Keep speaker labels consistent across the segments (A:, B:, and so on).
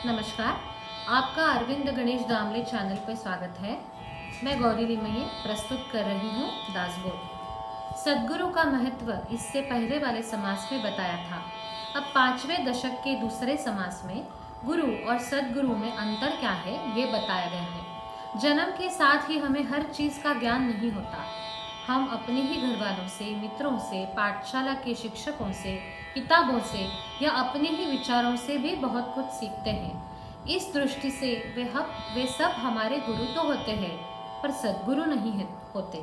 A: नमस्कार, आपका अरविंद गणेश दामले चैनल पर स्वागत है। मैं गौरी लिमये प्रस्तुत कर रही हूँ दासबोध। सद्गुरु का महत्व इससे पहले वाले समास में बताया था। अब 5वें दशक के दूसरे समास में गुरु और सद्गुरु में अंतर क्या है ये बताया गया है। जन्म के साथ ही हमें हर चीज का ज्ञान नहीं होता। हम अपने ही घर वालों से, मित्रों से, पाठशाला के शिक्षकों से, किताबों से या अपने ही विचारों से भी बहुत कुछ सीखते हैं। इस दृष्टि से वे सब हमारे गुरु तो होते हैं, पर सद्गुरु नहीं होते।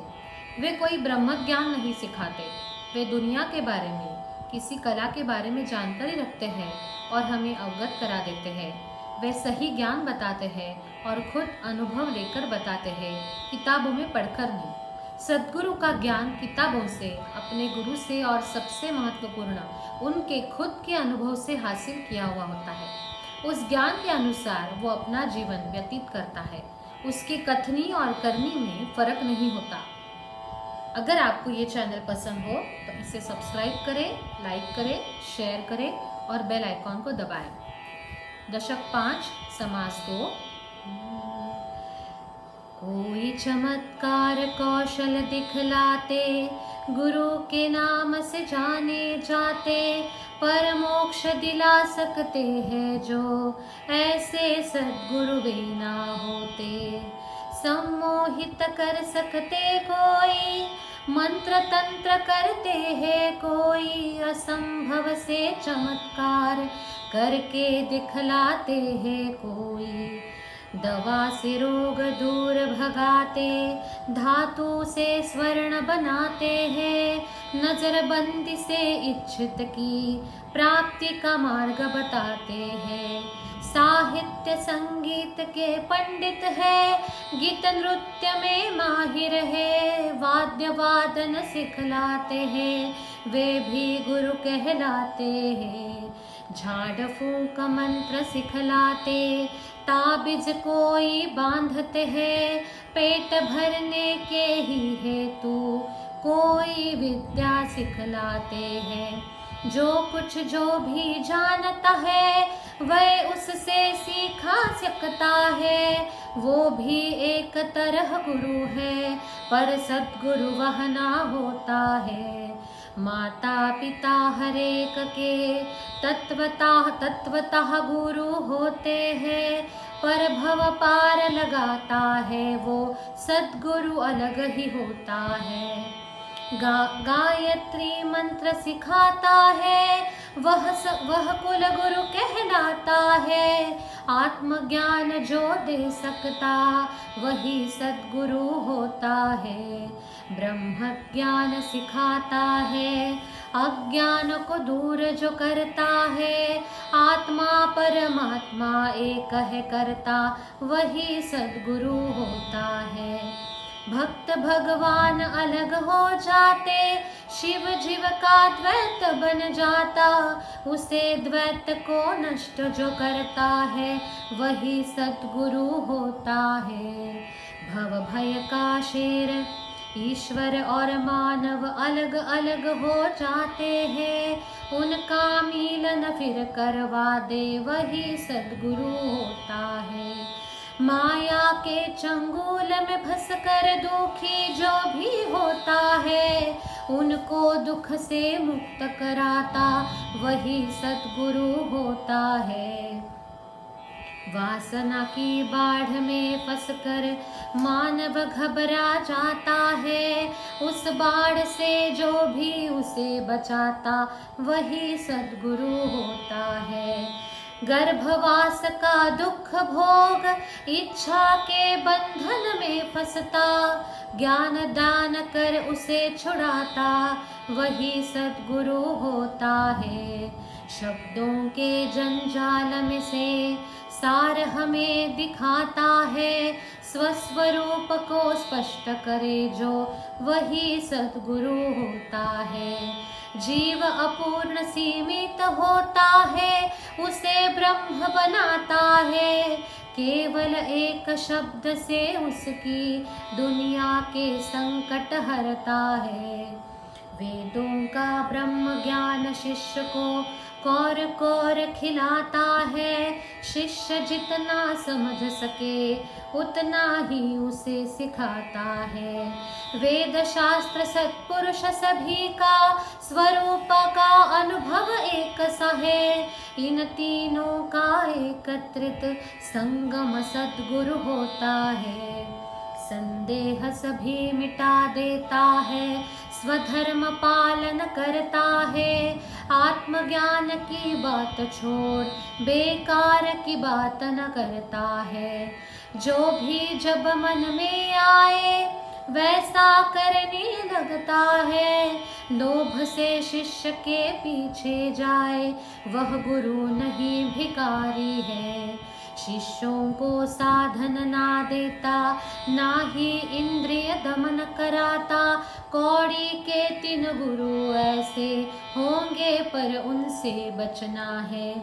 A: वे कोई ब्रह्म ज्ञान नहीं सिखाते। वे दुनिया के बारे में, किसी कला के बारे में जानकारी रखते हैं और हमें अवगत करा देते हैं। वे सही ज्ञान बताते हैं और खुद अनुभव लेकर बताते हैं, किताबों में पढ़कर नहीं। सद्गुरु का ज्ञान किताबों से, अपने गुरु से और सबसे महत्वपूर्ण उनके खुद के अनुभव से हासिल किया हुआ होता है। उस ज्ञान के अनुसार वो अपना जीवन व्यतीत करता है। उसके कथनी और करनी में फर्क नहीं होता। अगर आपको ये चैनल पसंद हो तो इसे सब्सक्राइब करें, लाइक करें, शेयर करें और बेल आइकॉन को दबाएं। दशक 5 समास 2। कोई चमत्कार कौशल दिखलाते, गुरु के नाम से जाने जाते, पर मोक्ष दिला सकते हैं जो ऐसे सद्गुरु वे ना होते। सम्मोहित कर सकते कोई, मंत्र तंत्र करते हैं कोई, असंभव से चमत्कार करके दिखलाते हैं कोई। दवा से रोग दूर भगाते, धातु से स्वर्ण बनाते हैं, नजरबंदी से इच्छित की प्राप्ति का मार्ग बताते हैं। साहित्य संगीत के पंडित है, गीत नृत्य में माहिर है, वाद्य वादन सिखलाते हैं, वे भी गुरु कहलाते हैं। झाड़ फूंक मंत्र सिखलाते, ताबिज कोई बांधते हैं, पेट भरने के ही हेतु कोई विद्या सिखलाते हैं। जो कुछ जो भी जानता है वह उससे सीखा सकता है, वो भी एक तरह गुरु है, पर सद्गुरु वह ना होता है। माता पिता हरेक के तत्वतः गुरु होते हैं, पर भव पार लगाता है वो सद्गुरु अलग ही होता है। गायत्री मंत्र सिखाता है, वह कुल गुरु कहलाता है। आत्मज्ञान जो दे सकता वही सद्गुरु होता है। ब्रह्म ज्ञान सिखाता है, अज्ञान को दूर जो करता है। आत्मा परमात्मा एक है करता, वही सद्गुरु होता है। भक्त भगवान अलग हो जाते, शिव जीव का द्वैत बन जाता, उसे द्वैत को नष्ट जो करता है वही सद्गुरु होता है। भव भय का शेर ईश्वर और मानव अलग अलग हो जाते हैं, उनका मिलन फिर करवा दे वही सद्गुरु होता है। माया के चंगुल में फंस कर दुखी जो भी होता है, उनको दुख से मुक्त कराता वही सद्गुरु होता है। वासना की बाढ़ में फंसकर मानव घबरा जाता है, उस बाढ़ से जो भी उसे बचाता वही सद्गुरु होता है। गर्भवास का दुख भोग इच्छा के बंधन में फंसता, ज्ञान दान कर उसे छुड़ाता वही सद्गुरु होता है। शब्दों के जंजाल में से सार हमें दिखाता है, स्वस्वरूप को स्पष्ट करे जो वही सद्गुरु होता है। जीव अपूर्ण सीमित होता है, उसे ब्रह्म बनाता है, केवल एक शब्द से उसकी दुनिया के संकट हरता है। वेदों का ब्रह्म ज्ञान शिष्य को कौर कौर खिलाता है, शिष्य जितना समझ सके उतना ही उसे सिखाता है। वेद शास्त्र सत्पुरुष सभी का स्वरूप का अनुभव एक सा है। इन तीनों का एकत्रित संगम सद्गुरु होता है। संदेह सभी मिटा देता है, स्वधर्म पालन करता है। आत्मज्ञान की बात छोड़ बेकार की बात न करता है। जो भी जब मन में आए वैसा करने लगता है। लोभ से शिष्य के पीछे जाए वह गुरु नहीं भिखारी है। शिष्यों को साधन ना देता ना ही इंद्रिय दमन कराता। कौड़ी के 3 गुरु ऐसे होंगे पर उनसे बचना है।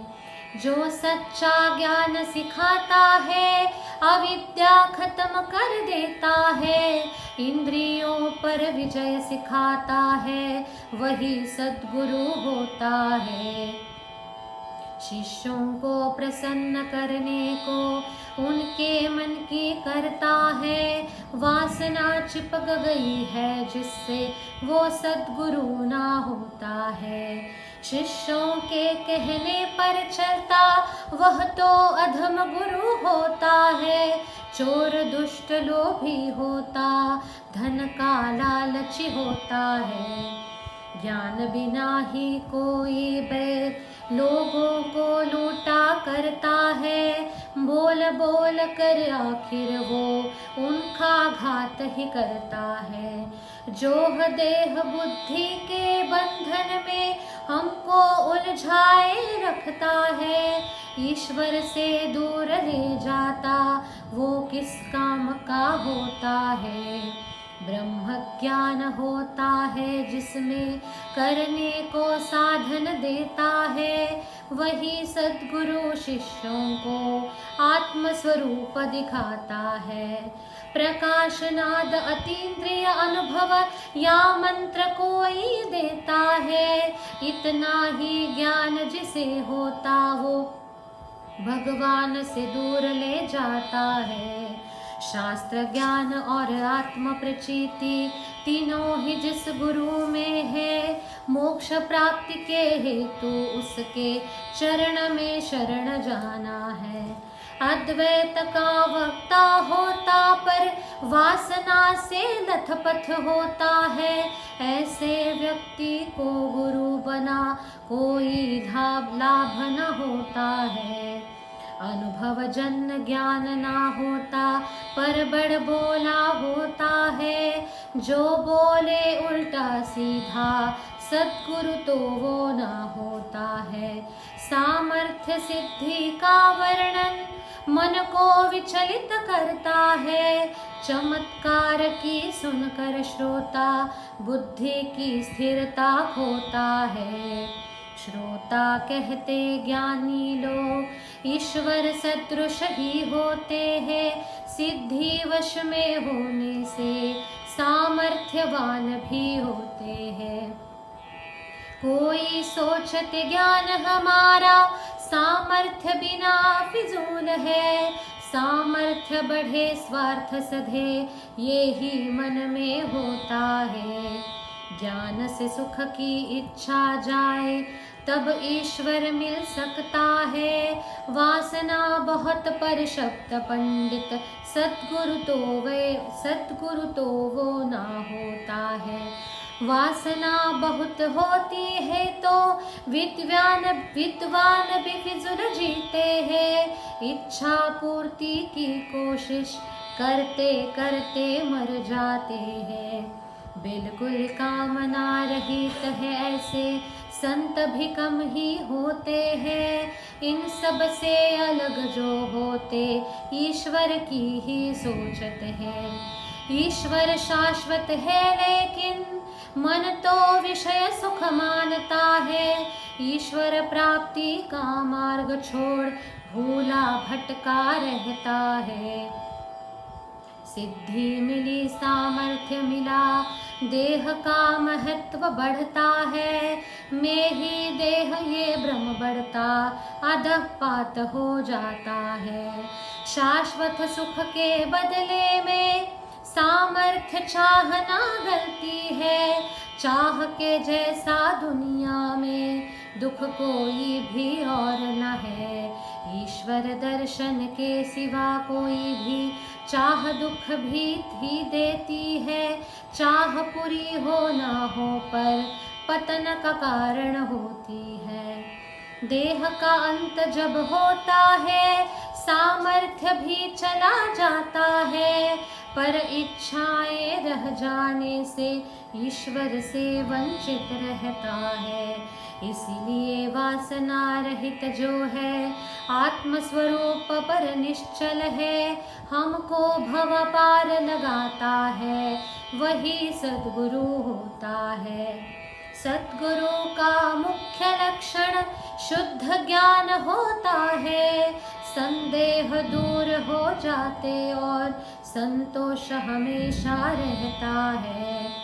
A: जो सच्चा ज्ञान सिखाता है अविद्या खत्म कर देता है। इंद्रियों पर विजय सिखाता है वही सद्गुरु होता है। शिष्यों को प्रसन्न करने को उनके मन की करता है। वासना चिपक गई है जिससे वो सद्गुरु ना होता है। शिष्यों के कहने पर चलता वह तो अधम गुरु होता है। चोर दुष्ट लोभी होता धन का लालची होता है। ज्ञान बिना ही कोई बैर लोगों को लूटा करता है। बोल बोल कर आखिर वो उनका घात ही करता है। जो देह बुद्धि के बंधन में हमको उलझाए रखता है। ईश्वर से दूर ले जाता वो किस काम का होता है। ब्रह्म ज्ञान होता है जिसमें करने को साधन देता है। वही सद्गुरु शिष्यों को आत्म स्वरूप दिखाता है। प्रकाश नाद अतीन्द्रिय अनुभव या मंत्र कोई देता है। इतना ही ज्ञान जिसे होता वो भगवान से दूर ले जाता है। शास्त्र ज्ञान और आत्म प्रचिति तीनों ही जिस गुरु में है। मोक्ष प्राप्ति के हेतु उसके चरण में शरण जाना है। अद्वैत का वक्ता होता पर वासना से लथपथ होता है। ऐसे व्यक्ति को गुरु बना कोई लाभ न होता है। अनुभव जन ज्ञान ना होता पर बड़ बोला होता है। जो बोले उल्टा सीधा सद्गुरु तो वो ना होता है। सामर्थ्य सिद्धि का वर्णन मन को विचलित करता है। चमत्कार की सुनकर श्रोता बुद्धि की स्थिरता खोता है। श्रोता कहते ज्ञानी लोग ईश्वर सदृश ही होते हैं। सिद्धि वश में होने से सामर्थ्यवान भी होते हैं। कोई सोचते ज्ञान हमारा सामर्थ्य बिना फिजूल है। सामर्थ्य बढ़े स्वार्थ सधे ये ही मन में होता है। ज्ञान से सुख की इच्छा जाए तब ईश्वर मिल सकता है। वासना बहुत पर शब्द पंडित सद्गुरु तो वो ना होता है। वासना बहुत होती है तो विद्वान भी फिजूल जीते हैं। इच्छा पूर्ति की कोशिश करते करते मर जाते हैं। बिल्कुल कामना रहित है ऐसे संत भी कम ही होते हैं। इन सब से अलग जो होते ईश्वर की ही सोचते हैं। ईश्वर शाश्वत है लेकिन मन तो विषय सुख मानता है। ईश्वर प्राप्ति का मार्ग छोड़ भूला भटका रहता है। सिद्धि मिली सामर्थ्य मिला, देह का महत्व बढ़ता है। मैं ही देह ये भ्रम बढ़ता, अधः पात हो जाता है। शाश्वत सुख के बदले में सामर्थ्य चाहना गलती है। चाह के जैसा दुनिया में दुख कोई भी और न है। ईश्वर दर्शन के सिवा कोई भी चाह दुख भी देती है। चाह पूरी हो ना हो पर पतन का कारण होती है। देह का अंत जब होता है, सामर्थ्य भी चला जाता है। पर इच्छाएं रह जाने से ईश्वर से वंचित रहता है। इसलिए वासना रहित जो है, आत्मस्वरूप पर निश्चल है। हमको भव पार लगाता है, वही सद्गुरु होता है। सद्गुरु का मुख्य लक्षण शुद्ध ज्ञान होता है। संदेह दूर हो जाते और संतोष हमेशा रहता है।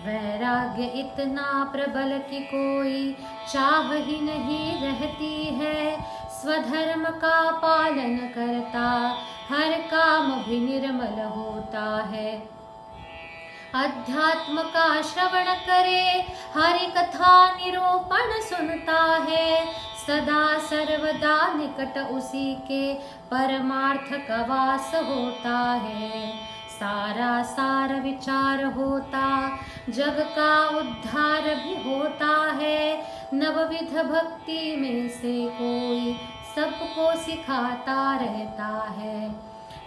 A: वैराग्य इतना प्रबल कि कोई चाह ही नहीं रहती है। स्वधर्म का पालन करता हर काम भी निर्मल होता है। अध्यात्म का श्रवण करे, हरि कथा निरूपण सुनता है। सदा सर्वदा निकट उसी के परमार्थ का वास होता है। सारा सार विचार होता, जग का उद्धार भी होता है। नवविध भक्ति में से कोई सबको सिखाता रहता है।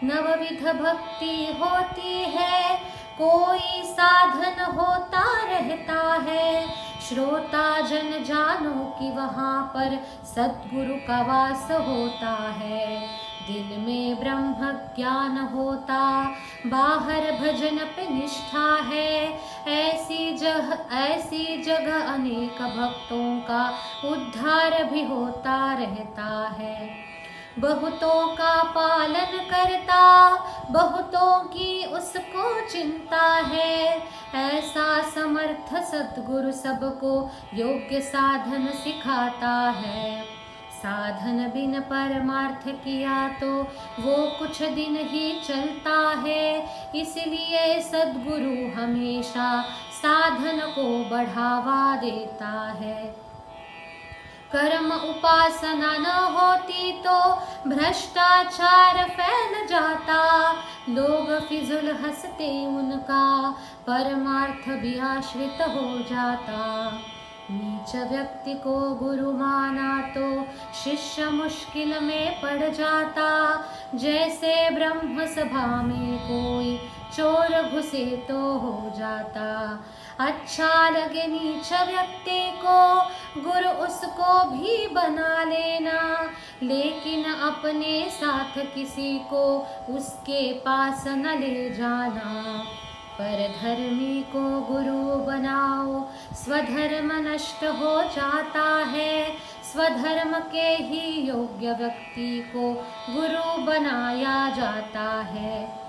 A: नवविध भक्ति होती है, कोई साधन होता रहता है। श्रोता जन जानो कि वहाँ पर सद्गुरु का वास होता है। दिल में ब्रह्म ज्ञान होता, बाहर भजन पे निष्ठा है। ऐसी जगह अनेक भक्तों का उद्धार भी होता रहता है। बहुतों का पालन करता, बहुतों की उसको चिंता है। ऐसा समर्थ सद्गुरु सबको योग्य साधन सिखाता है। साधन बिन परमार्थ किया तो वो कुछ दिन ही चलता है। इसलिए सद्गुरु हमेशा साधन को बढ़ावा देता है। कर्म उपासना न होती तो भ्रष्टाचार फैल जाता। लोग फिजुल हंसते उनका परमार्थ भी आश्रित हो जाता। नीच व्यक्ति को गुरु माना तो शिष्य मुश्किल में पड़ जाता। जैसे ब्रह्म सभा में कोई चोर घुसे तो हो जाता। अच्छा लगे नीच व्यक्ति को गुरु उसको भी बना लेना, लेकिन अपने साथ किसी को उसके पास न ले जाना। पर धर्मी को गुरु बनाओ, स्वधर्म नष्ट हो जाता है। स्वधर्म के ही योग्य व्यक्ति को गुरु बनाया जाता है।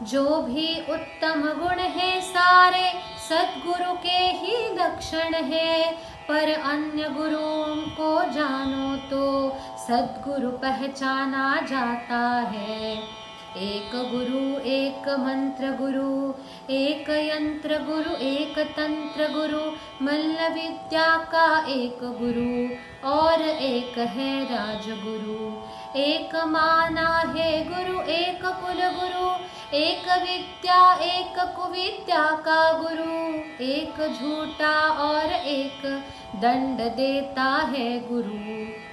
A: जो भी उत्तम गुण है सारे सद्गुरु के ही लक्षण है। पर अन्य गुरुओं को जानो तो सद्गुरु पहचाना जाता है। एक गुरु एक मंत्र गुरु, एक यंत्र गुरु एक तंत्र गुरु। मल्ल विद्या का एक गुरु और एक है राजगुरु। एक माना है गुरु एक कुल गुरु, एक विद्या एक कुविद्या का गुरु। एक झूठा और एक दंड देता है गुरु।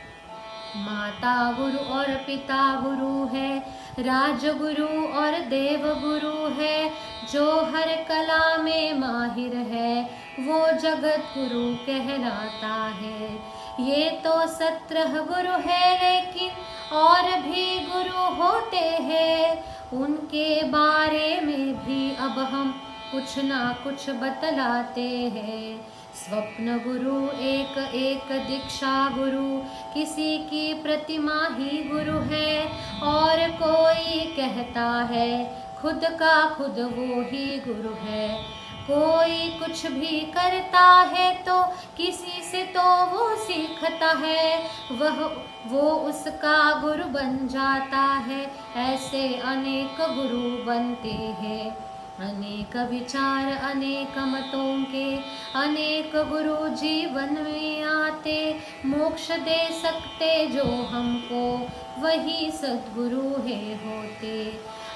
A: माता गुरु और पिता गुरु है, राजगुरु और देव गुरु है। जो हर कला में माहिर है वो जगत गुरु कहलाता है। ये तो 17 गुरु है, लेकिन और भी गुरु होते हैं। उनके बारे में भी अब हम कुछ ना कुछ बतलाते हैं। स्वप्न गुरु एक एक दीक्षा गुरु, किसी की प्रतिमा ही गुरु है। और कोई कहता है खुद का खुद वो ही गुरु है। कोई कुछ भी करता है तो किसी से तो वो सीखता है, वो उसका गुरु बन जाता है। ऐसे अनेक गुरु बनते हैं, अनेक विचार अनेक मतों के, अनेक गुरु जीवन में आते। मोक्ष दे सकते जो हमको, वही सद्गुरु है होते।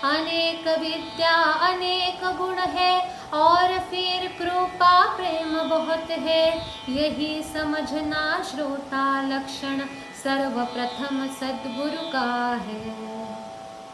A: अनेक विद्या अनेक गुण है, और फिर कृपा प्रेम बहुत है। यही समझना श्रोता लक्षण सर्वप्रथम सद्गुरु का है।